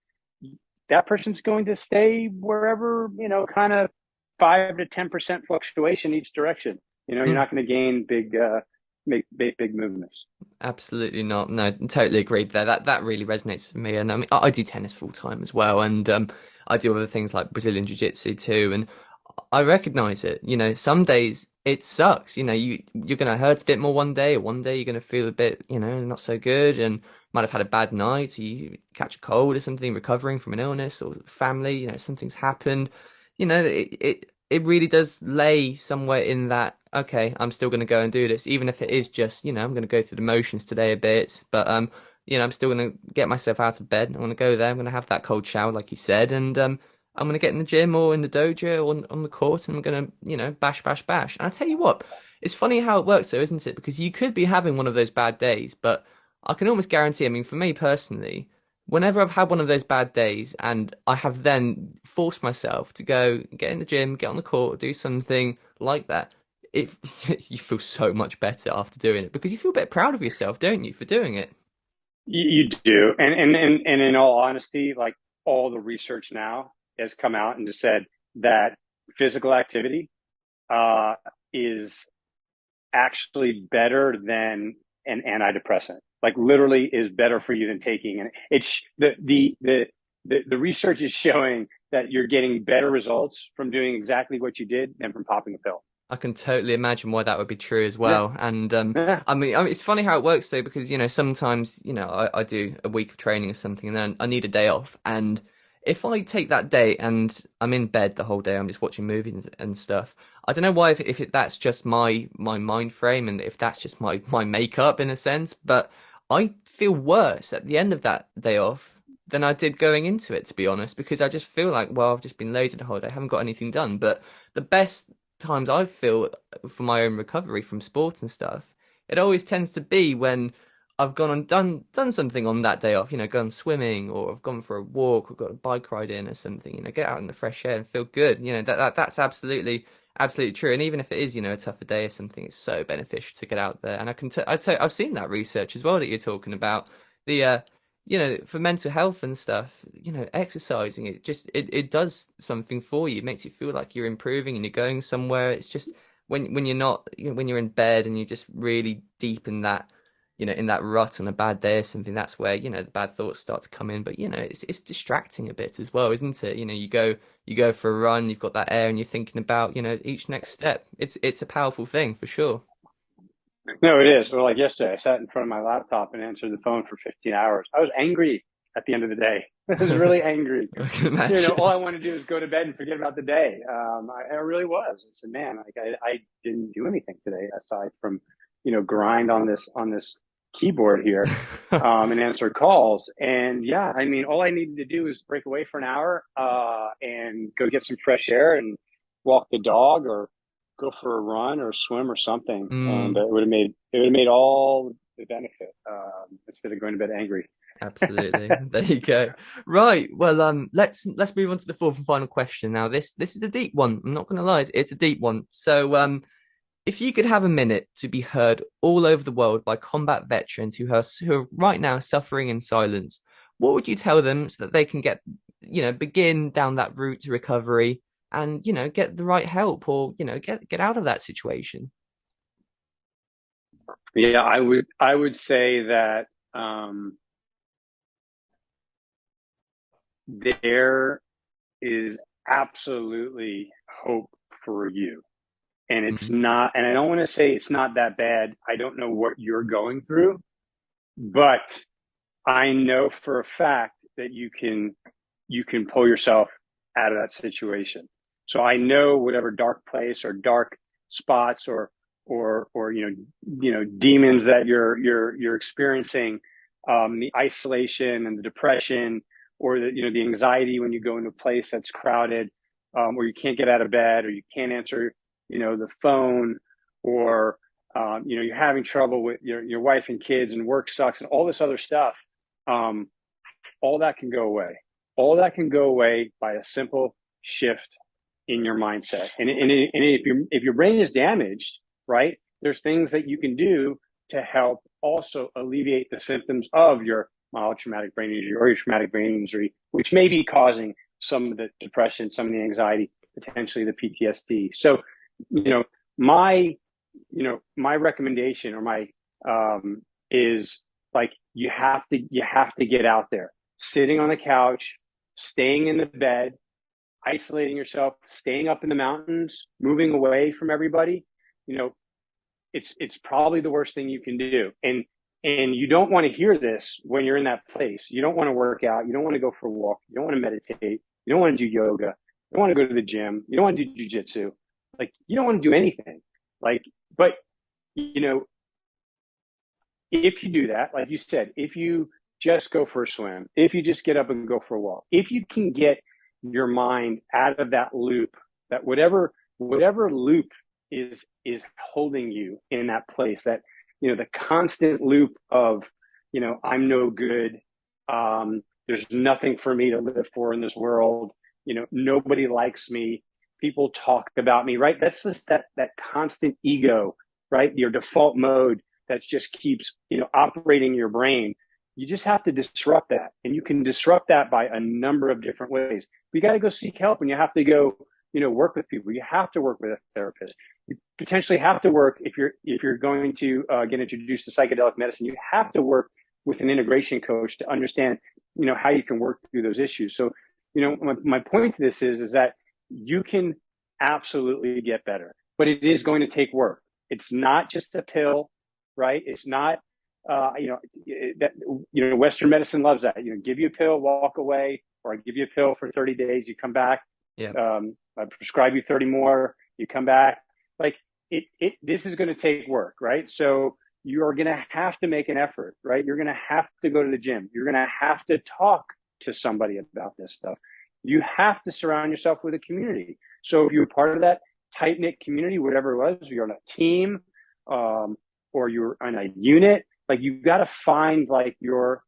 that person's going to stay wherever, kind of 5 to 10% fluctuation each direction. You're mm. not going to gain big movements. Absolutely not. No, totally agreed there. That really resonates with me. And I mean, I do tennis full time as well, and I do other things like Brazilian jiu-jitsu too. And I recognize it. Some days it sucks. You're gonna hurt a bit more one day, or one day you're gonna feel a bit, not so good, and might have had a bad night. Or you catch a cold or something, recovering from an illness or family. Something's happened. It really does lay somewhere in that. Okay, I'm still gonna go and do this, even if it is just, I'm gonna go through the motions today a bit, but I'm still gonna get myself out of bed. I'm gonna go there. I'm gonna have that cold shower, like you said, and I'm gonna get in the gym or in the dojo or on the court, and I'm gonna, bash, bash, bash. And I tell you what, it's funny how it works, though, isn't it? Because you could be having one of those bad days, but I can almost guarantee. I mean, for me personally, whenever I've had one of those bad days, and I have then forced myself to go get in the gym, get on the court, do something like that, it you feel so much better after doing it because you feel a bit proud of yourself, don't you, for doing it? You do, and in all honesty, like, all the research now has come out and just said that physical activity uh, is actually better than an antidepressant. Like, literally is better for you than taking. And it's the research is showing that you're getting better results from doing exactly what you did than from popping a pill. I can totally imagine why that would be true as Yeah, well. And yeah. I mean, it's funny how it works though, because sometimes I do a week of training or something, and then I need a day off. And if I take that day and I'm in bed the whole day, I'm just watching movies and stuff. I don't know why if that's just my mind frame and if that's just my makeup in a sense, but I feel worse at the end of that day off than I did going into it, to be honest, because I just feel like, well, I've just been lazy the whole day, I haven't got anything done. But the best times I feel for my own recovery from sports and stuff, it always tends to be when I've gone and done something on that day off, gone swimming or I've gone for a walk or got a bike ride in or something, get out in the fresh air and feel good. That's absolutely true. And even if it is, a tougher day or something, it's so beneficial to get out there. And I've seen that research as well that you're talking about. The for mental health and stuff, exercising, it does something for you. It makes you feel like you're improving and you're going somewhere. It's just when you're not, when you're in bed and you're just really deep in in that rut on a bad day or something, that's where, the bad thoughts start to come in. But, it's distracting a bit as well, isn't it? You go for a run, you've got that air and you're thinking about, each next step. It's a powerful thing for sure. No, it is. Well, like yesterday, I sat in front of my laptop and answered the phone for 15 hours. I was angry at the end of the day. I was really angry. I can All imagine. I want to do is go to bed and forget about the day. I really was. I said, man, like I didn't do anything today aside from, grind on this keyboard here, and answer calls. And yeah, I mean, all I needed to do was break away for an hour, and go get some fresh air and walk the dog or go for a run or swim or something. And Mm. it would have made all the benefit, instead of going to bed angry. Absolutely. There you go. Right. Well, let's move on to the fourth and final question now. This is a deep one. I'm not gonna lie, it's a deep one. So, if you could have a minute to be heard all over the world by combat veterans who are right now suffering in silence, what would you tell them so that they can begin down that route to recovery and, get the right help or, get out of that situation? Yeah, I would say that, um, there is absolutely hope for you. And it's Mm, not, and I don't want to say it's not that bad. I don't know what you're going through, but I know for a fact that you can pull yourself out of that situation. So I know whatever dark place or dark spots or demons that you're experiencing, the isolation and the depression or the anxiety when you go into a place that's crowded, or you can't get out of bed or you can't answer the phone, or you're having trouble with your wife and kids and work sucks and all this other stuff. um, all that can go away. All that can go away by a simple shift in your mindset. And if your brain is damaged, right, there's things that you can do to help also alleviate the symptoms of your mild traumatic brain injury or your traumatic brain injury, which may be causing some of the depression, some of the anxiety, potentially the PTSD. So, you know, my my recommendation or my is like you have to get out there, sitting on the couch, staying in the bed, isolating yourself, staying up in the mountains, moving away from everybody. you know it's probably the worst thing you can do. And you don't want to hear this when you're in that place. You don't want to work out, you don't want to go for a walk, you don't want to meditate, you don't want to do yoga, you don't want to go to the gym, you don't want to do jujitsu. Like, you don't want to do anything. Like, but you know if you do that, like you said, if you just go for a swim, if you just get up and go for a walk, if you can get your mind out of that loop, that whatever loop is holding you in that place, that the constant loop of I'm no good, there's nothing for me to live for in this world, nobody likes me, people talk about me, right? That's just that constant ego, right? Your default mode that just keeps operating your brain. You just have to disrupt that, and you can disrupt that by a number of different ways. You got to go seek help, and you have to go work with people. You have to work with a therapist. You potentially have to work, if you're going to get introduced to psychedelic medicine, you have to work with an integration coach to understand how you can work through those issues. So my point to this is that you can absolutely get better, but it is going to take work. It's not just a pill, right? It's not, that Western medicine loves that. Give you a pill, walk away, or I give you a pill for 30 days, you come back. yeah. I prescribe you 30 more, you come back. Like, this is going to take work, right? So you are going to have to make an effort, right? You're going to have to go to the gym. You're going to have to talk to somebody about this stuff. You have to surround yourself with a community. So if you're part of that tight knit community, whatever it was, you're on a team, or you're on a unit, like, you've got to find like your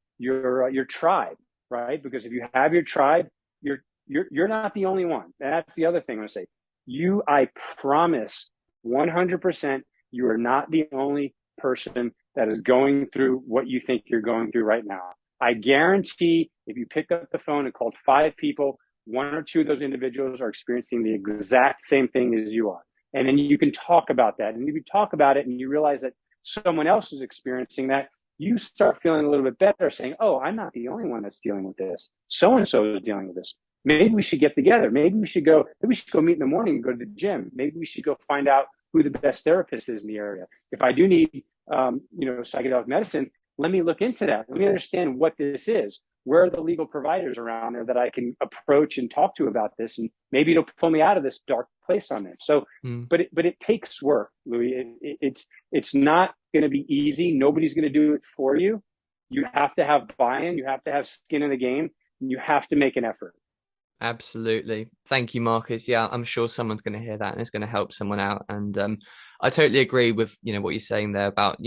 tribe, right? Because if you have your tribe, you're not the only one. And that's the other thing I'm going to say. I promise 100%, you are not the only person that is going through what you think you're going through right now. I guarantee if you picked up the phone and called 5 people, 1 or 2 of those individuals are experiencing the exact same thing as you are. And then you can talk about that. And if you talk about it and you realize that someone else is experiencing that, you start feeling a little bit better, saying, oh, I'm not the only one that's dealing with this. So and so is dealing with this. Maybe we should get together. Maybe we should go meet in the morning and go to the gym. Maybe we should go find out who the best therapist is in the area. If I do need psychedelic medicine, let me look into that. Let me understand what this is. Where are the legal providers around there that I can approach and talk to about this? And maybe it'll pull me out of this dark place I'm in. So, Mm. but it takes work, Louis. It's not going to be easy. Nobody's going to do it for you. You have to have buy-in. You have to have skin in the game. And you have to make an effort. Absolutely. Thank you, Marcus. Yeah, I'm sure someone's going to hear that and it's going to help someone out. And I totally agree with, what you're saying there about,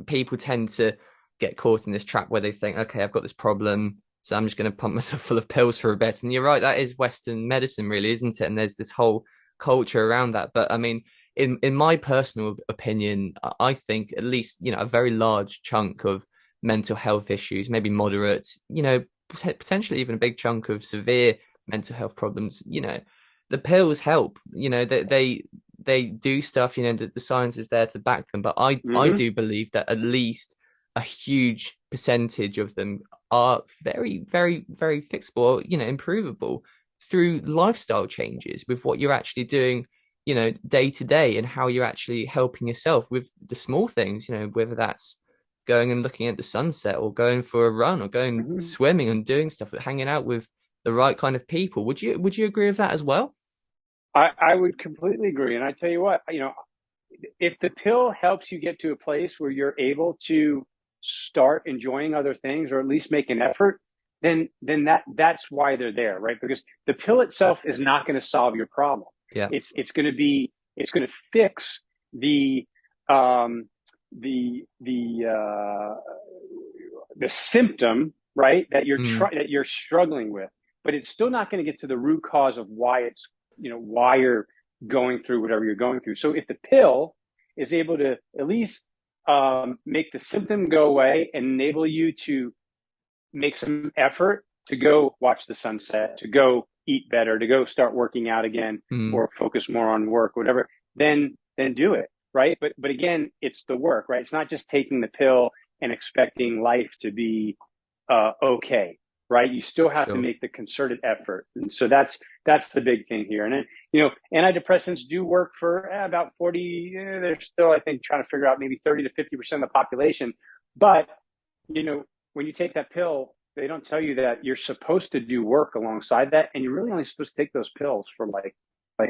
people tend to get caught in this trap where they think, okay, I've got this problem, so I'm just going to pump myself full of pills for a bit. And you're right, that is Western medicine, really, isn't it? And there's this whole culture around that. But I mean, in my personal opinion, I think at least, a very large chunk of mental health issues, maybe moderate, potentially even a big chunk of severe mental health problems, the pills help. They do stuff, the science is there to back them. But I Mm-hmm. do believe that at least a huge percentage of them are very, very, very fixable, improvable through lifestyle changes with what you're actually doing, day to day, and how you're actually helping yourself with the small things, whether that's going and looking at the sunset or going for a run or going Mm-hmm. swimming and doing stuff, hanging out with the right kind of people. Would you agree with that as well? I would completely agree. And I tell you what, if the pill helps you get to a place where you're able to start enjoying other things or at least make an effort, then that's why they're there, right? Because the pill itself is not going to solve your problem. Yeah. It's going to fix the um the the symptom, right, Mm, that you're struggling with, but it's still not going to get to the root cause of why it's why you're going through whatever you're going through. So if the pill is able to at least make the symptom go away and enable you to make some effort to go watch the sunset, to go eat better, to go start working out again, mm, or focus more on work, whatever, then do it, right? But again, it's the work, right? It's not just taking the pill and expecting life to be okay, right? You still have to sure. make the concerted effort, and so that's the big thing here. And then, antidepressants do work for about 40. They're still, I think, trying to figure out maybe 30 to 50% of the population, but when you take that pill, they don't tell you that you're supposed to do work alongside that, and you're really only supposed to take those pills for like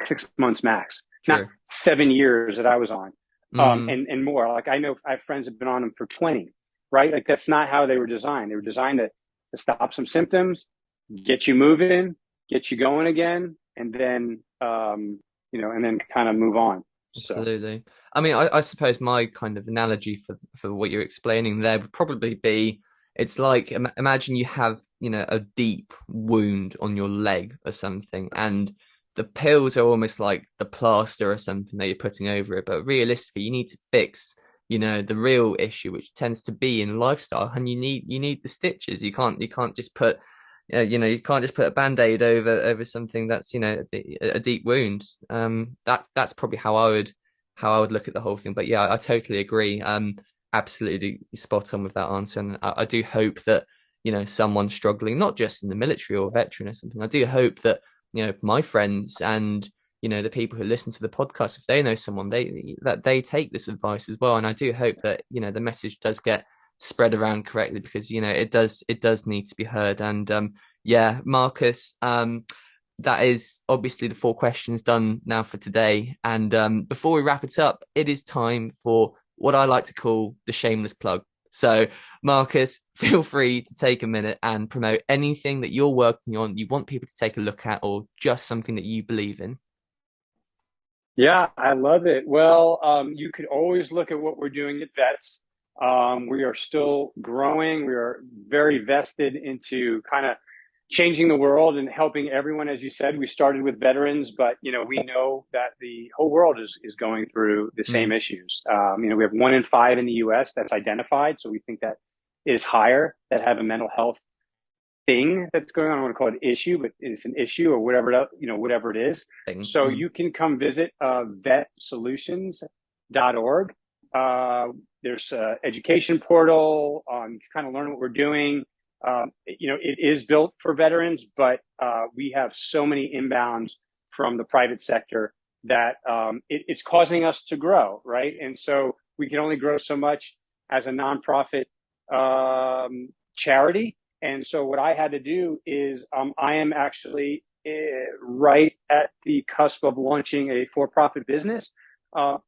6 months max, not Sure. 7 years that I was on, Mm, and more. Like I know I have friends that have been on them for 20, right? Like that's not how they were designed. They were designed to stop some symptoms, get you moving, get you going again, and then kind of move on. So absolutely. I mean, I suppose my kind of analogy for what you're explaining there would probably be, it's like imagine you have, a deep wound on your leg or something, and the pills are almost like the plaster or something that you're putting over it. But realistically, you need to fix, the real issue, which tends to be in lifestyle, and you need the stitches. You can't just put you can't just put a band-aid over something that's, a deep wound. That's probably how I would look at the whole thing. But yeah, I totally agree. Absolutely spot on with that answer. And I do hope that, someone struggling, not just in the military or veteran or something, I do hope that, my friends and, the people who listen to the podcast, if they know someone, they take this advice as well. And I do hope that, the message does get spread around correctly, because, it does need to be heard. And yeah, Marcus, that is obviously the four questions done now for today. And before we wrap it up, it is time for what I like to call the shameless plug. So, Marcus, feel free to take a minute and promote anything that you're working on, you want people to take a look at, or just something that you believe in. yeah, I love it. Well, you could always look at what we're doing at Vets. We are still growing. We are very vested into kind of changing the world and helping everyone. As you said, we started with veterans, but we know that the whole world is going through the same Mm, issues. We have 1 in 5 in the U.S. that's identified, so we think that is higher that have a mental health thing that's going on. I want to call it issue, but it's an issue or whatever it is. thing. So you can come visit vetsolutions.org. There's a education portal. Kind of learn what we're doing. It is built for veterans, but we have so many inbounds from the private sector that it's causing us to grow, right? And so we can only grow so much as a nonprofit charity. And so what I had to do is I am actually right at the cusp of launching a for-profit business,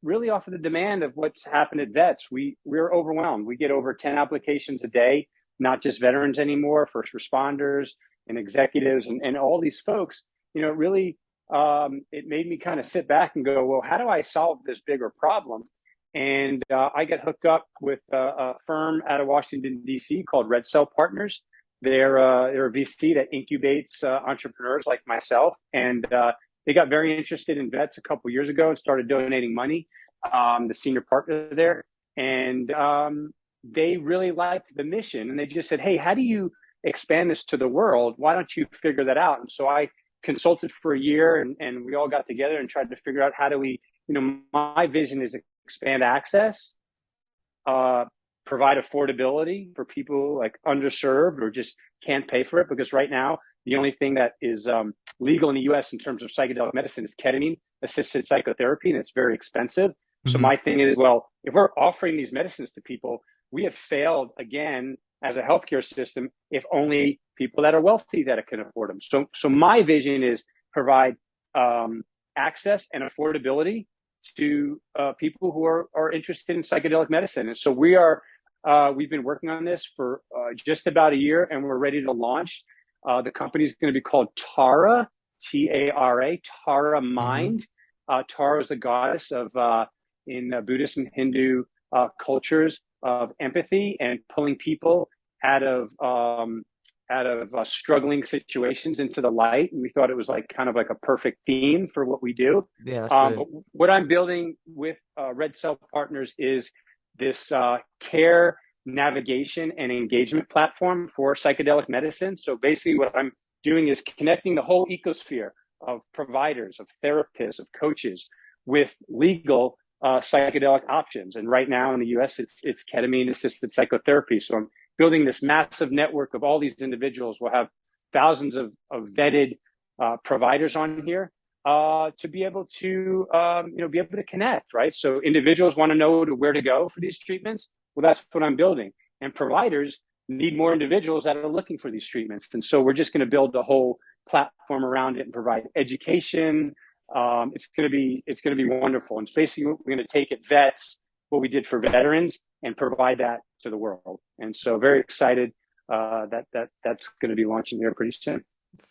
really off of the demand of what's happened at vets. We're overwhelmed. We get over 10 applications a day, not just veterans anymore, first responders and executives and all these folks. Really, it made me kind of sit back and go, well, how do I solve this bigger problem? And I got hooked up with a firm out of Washington, D.C. called Red Cell Partners. They're a VC that incubates entrepreneurs like myself. And they got very interested in vets a couple of years ago and started donating money, the senior partner there. And they really liked the mission. And they just said, hey, how do you expand this to the world? Why don't you figure that out? And so I consulted for a year and we all got together and tried to figure out how do we, my vision is expand access, provide affordability for people like underserved or just can't pay for it. Because right now, the only thing that is legal in the US in terms of psychedelic medicine is ketamine assisted psychotherapy, and it's very expensive. So Mm-hmm. my thing is, well, if we're offering these medicines to people, we have failed again as a healthcare system if only people that are wealthy that can afford them. So my vision is provide access and affordability to people who are interested in psychedelic medicine. And so we've been working on this for just about a year, and we're ready to launch. The company is going to be called Tara, Tara, Tara Mm-hmm. Mind. Tara is the goddess of in Buddhist and Hindu cultures of empathy and pulling people out of struggling situations into the light. And we thought it was like kind of like a perfect theme for what we do. Yeah, that's But brilliant. what I'm building with Red Cell Partners is this care navigation and engagement platform for psychedelic medicine. So basically what I'm doing is connecting the whole ecosphere of providers, of therapists, of coaches with legal psychedelic options. And right now in the US, it's ketamine assisted psychotherapy. So I'm building this massive network of all these individuals. We'll have thousands of vetted providers on here to be able to be able to connect, right? So individuals want to know where to go for these treatments. Well, that's what I'm building. And providers need more individuals that are looking for these treatments. And so we're just going to build a whole platform around it and provide education. It's going to be wonderful. And basically, we're going to take at vets what we did for veterans and provide that to the world. And so, very excited that's going to be launching here pretty soon.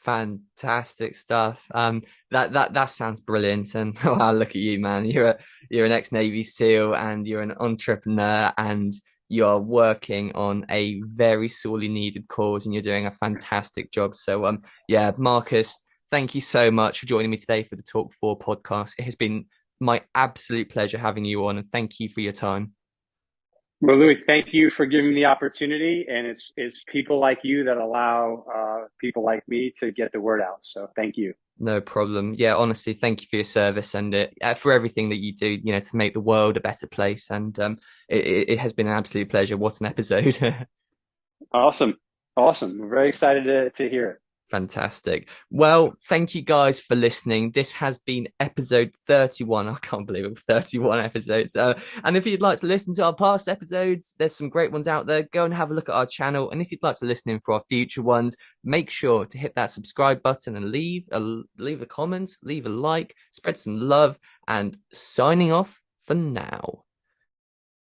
Fantastic stuff. That sounds brilliant. And wow, look at you, man. You're an ex-Navy SEAL and you're an entrepreneur and you're working on a very sorely needed cause and you're doing a fantastic job. So yeah, Marcus, thank you so much for joining me today for the Talk4 podcast. It has been my absolute pleasure having you on and thank you for your time. Well, Louis, thank you for giving me the opportunity, and it's people like you that allow people like me to get the word out. So, thank you. No problem. Yeah, honestly, thank you for your service and for everything that you do, to make the world a better place. And it has been an absolute pleasure. What an episode. Awesome, awesome. We're very excited to hear it. Fantastic. Well, thank you guys for listening. This has been episode 31. I can't believe it, 31 episodes. And if you'd like to listen to our past episodes, there's some great ones out there. Go and have a look at our channel. And if you'd like to listen in for our future ones, make sure to hit that subscribe button and leave a comment, leave a like, spread some love, and signing off for now.